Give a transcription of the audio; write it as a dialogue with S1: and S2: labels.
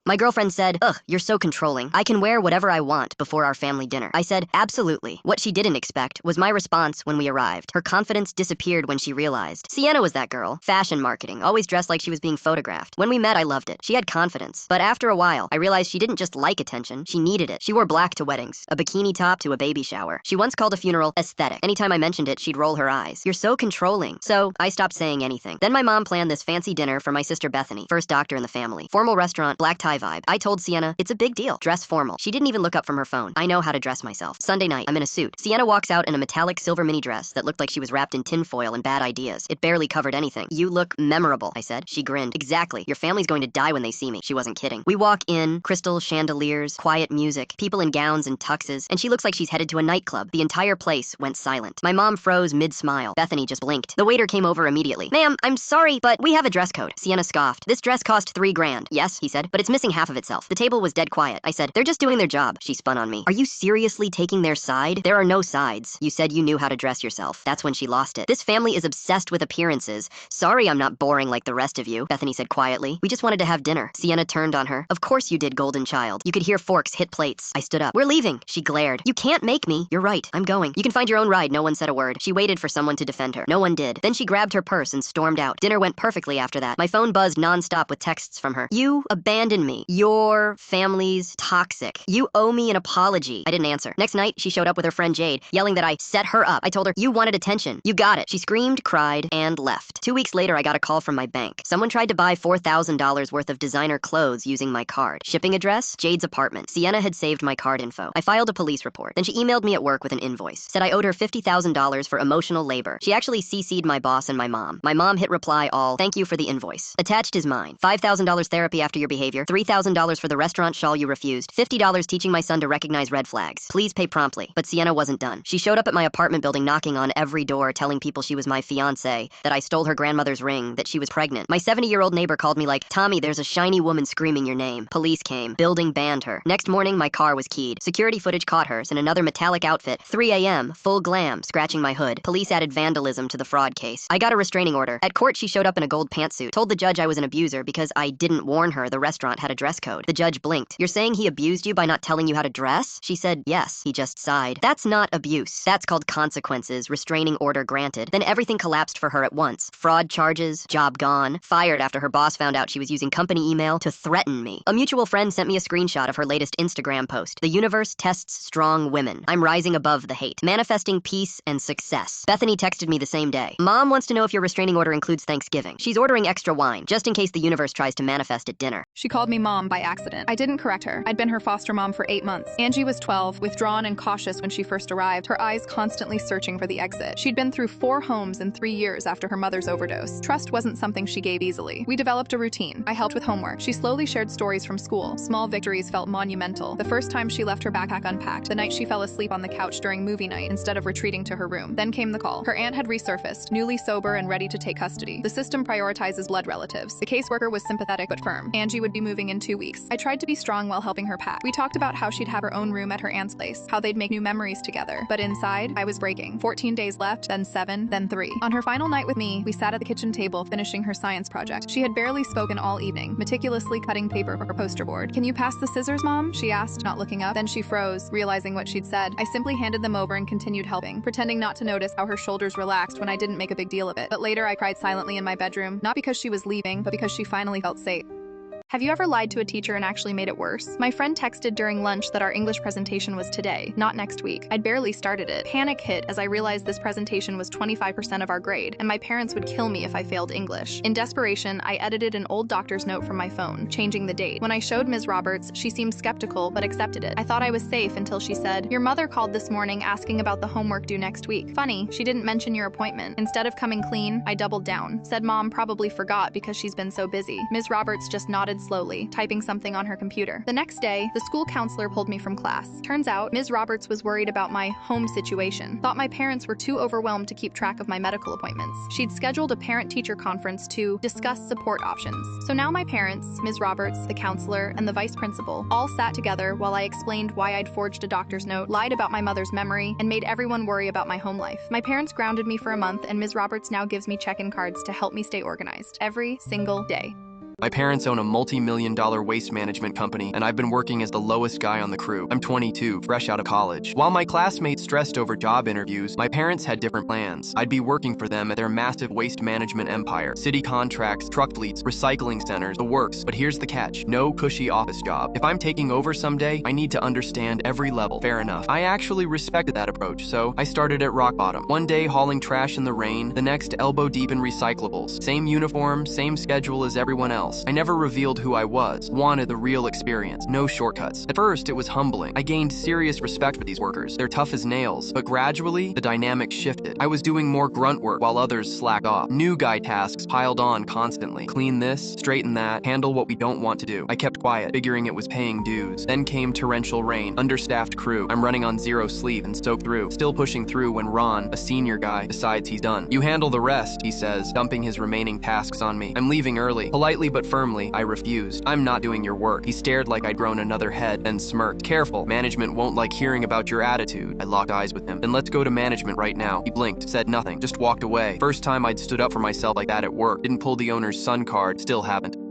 S1: My girlfriend said, "Ugh, you're so controlling. I can wear whatever I want before our family dinner." I said, "Absolutely." What she didn't expect was my response when we arrived. Her confidence disappeared when she realized. Sienna was that girl. Fashion marketing, always dressed like she was being photographed. When we met, I loved it. She had confidence. But after a while, I realized she didn't just like attention, she needed it. She wore black to weddings, a bikini top to a baby shower. She once called a funeral aesthetic. Anytime I mentioned it, she'd roll her eyes. "You're so controlling." So I stopped saying anything. Then my mom planned this fancy dinner for my sister Bethany, first doctor in the family. Formal restaurant, black tie vibe. I told Sienna, "It's a big deal. Dress formal." She didn't even look up from her phone. I know how to dress myself. Sunday night, I'm in a suit. Sienna walks out in a metallic silver mini dress that looked like she was wrapped in tinfoil and bad ideas. It barely covered anything. "You look memorable," I said. She grinned. "Exactly. Your family's going to die when they see me." She wasn't kidding. We walk in, crystal chandeliers, quiet music, people in gowns and tuxes, and she looks like she's headed to a nightclub. The entire place went silent. My mom froze mid-smile. Bethany just blinked. The waiter came over immediately. "Ma'am, I'm sorry, but we have a dress code." Sienna scoffed. "This dress cost $3,000. "Yes," he said, "but it's missing half of itself." The table was dead quiet. I said, "They're just doing their job." She spun on me. "Are you seriously taking their side?" "There are no sides. You said you knew how to dress yourself." That's when she lost it. "This family is obsessed with appearances. Sorry I'm not boring like the rest of you," Bethany said quietly. "We just wanted to have dinner." Sienna turned on her. "Of course you did, golden child." You could hear forks hit plates. I stood up. "We're leaving." She glared. "You can't make me." "You're right. I'm going. You can find your own ride." No one said a word. She waited for someone to defend her. No one did. Then she grabbed her purse and stormed out. Dinner went perfectly after that. My phone buzzed nonstop with texts from her. "You abandoned me. Your family's toxic. You owe me an apology." I didn't answer. Next night, she showed up with her friend Jade, yelling that I set her up. I told her, "You wanted attention. You got it." She screamed, cried, and left. 2 weeks later, I got a call from my bank. Someone tried to buy $4,000 worth of designer clothes using my card. Shipping address? Jade's apartment. Sienna had saved my card info. I filed a police report. Then she emailed me at work with an invoice. Said I owed her $50,000 for emotional labor. She actually CC'd my boss and my mom. My mom hit reply all, "Thank you for the invoice." Attached is mine. $5,000 therapy after your behavior. $3,000 for the restaurant shawl you refused. $50 teaching my son to recognize red flags. Please pay promptly. But Sienna wasn't done. She showed up at my apartment building knocking on every door telling people she was my fiance, that I stole her grandmother's ring, that she was pregnant. My 70-year-old neighbor called me like, "Tommy, there's a shiny woman screaming your name." Police came. Building banned her. Next morning, my car was keyed. Security footage caught hers in another metallic outfit. 3 a.m., full glam, scratching my hood. Police added vandalism to the fraud case. I got a restraining order. At court, she showed up in a gold pantsuit. Told the judge I was an abuser because I didn't warn her the restaurant had a dress code. The judge blinked. "You're saying he abused you by not telling you how to dress?" She said, "Yes." He just sighed. "That's not abuse. That's called consequences. Restraining order granted." Then everything collapsed for her at once. Fraud charges, job gone, fired after her boss found out she was using company email to threaten me. A mutual friend sent me a screenshot of her latest Instagram post. "The universe tests strong women. I'm rising above the hate. Manifesting peace and success." Bethany texted me the same day. "Mom wants to know if your restraining order includes Thanksgiving. She's ordering extra wine, just in case the universe tries to manifest at dinner."
S2: She called me mom by accident. I didn't correct her. I'd been her foster mom for 8 months. Angie was 12, withdrawn and cautious when she first arrived, her eyes constantly searching for the exit. She'd been through 4 homes in 3 years after her mother's overdose. Trust wasn't something she gave easily. We developed a routine. I helped with homework. She slowly shared stories from school. Small victories felt monumental. The first time she left her backpack unpacked, the night she fell asleep on the couch during movie night instead of retreating to her room. Then came the call. Her aunt had resurfaced, newly sober and ready to take custody. The system prioritizes blood relatives. The caseworker was sympathetic but firm. Angie would be moving in 2 weeks. I tried to be strong while helping her pack. We talked about how she'd have her own room at her aunt's place, how they'd make new memories together. But inside, I was breaking. 14 days left, then 7, then 3. On her final night with me, we sat at the kitchen table finishing her science project. She had barely spoken all evening, meticulously cutting paper for her poster board. "Can you pass the scissors, Mom?" she asked, not looking up. Then she froze, realizing what she'd said. I simply handed them over and continued helping, pretending not to notice how her shoulders relaxed when I didn't make a big deal of it. But later I cried silently in my bedroom, not because she was leaving, but because she finally felt safe. Have you ever lied to a teacher and actually made it worse? My friend texted during lunch that our English presentation was today, not next week. I'd barely started it. Panic hit as I realized this presentation was 25% of our grade, and my parents would kill me if I failed English. In desperation, I edited an old doctor's note from my phone, changing the date. When I showed Ms. Roberts, she seemed skeptical but accepted it. I thought I was safe until she said, "Your mother called this morning asking about the homework due next week. Funny, she didn't mention your appointment." Instead of coming clean, I doubled down. Said Mom probably forgot because she's been so busy. Ms. Roberts just nodded slowly, typing something on her computer. The next day, the school counselor pulled me from class. Turns out, Ms. Roberts was worried about my home situation. Thought my parents were too overwhelmed to keep track of my medical appointments. She'd scheduled a parent-teacher conference to discuss support options. So now my parents, Ms. Roberts, the counselor, and the vice principal all sat together while I explained why I'd forged a doctor's note, lied about my mother's memory, and made everyone worry about my home life. My parents grounded me for a month, and Ms. Roberts now gives me check-in cards to help me stay organized every single day.
S3: My parents own a multi-million-dollar waste management company, and I've been working as the lowest guy on the crew. I'm 22, fresh out of college. While my classmates stressed over job interviews, my parents had different plans. I'd be working for them at their massive waste management empire. City contracts, truck fleets, recycling centers, the works. But here's the catch. No cushy office job. If I'm taking over someday, I need to understand every level. Fair enough. I actually respected that approach, so I started at rock bottom. One day hauling trash in the rain, the next elbow deep in recyclables. Same uniform, same schedule as everyone else. I never revealed who I was. Wanted the real experience. No shortcuts. At first, it was humbling. I gained serious respect for these workers. They're tough as nails. But gradually, the dynamic shifted. I was doing more grunt work while others slacked off. New guy tasks piled on constantly. Clean this, straighten that, handle what we don't want to do. I kept quiet, figuring it was paying dues. Then came torrential rain, understaffed crew. I'm running on zero sleep and soaked through. Still pushing through when Ron, a senior guy, decides he's done. You handle the rest, he says, dumping his remaining tasks on me. I'm leaving early. Politely but firmly, I refused. I'm not doing your work. He stared like I'd grown another head, then smirked. Careful, management won't like hearing about your attitude. I locked eyes with him. Then let's go to management right now. He blinked, said nothing, just walked away. First time I'd stood up for myself like that at work. Didn't pull the owner's son card, still haven't.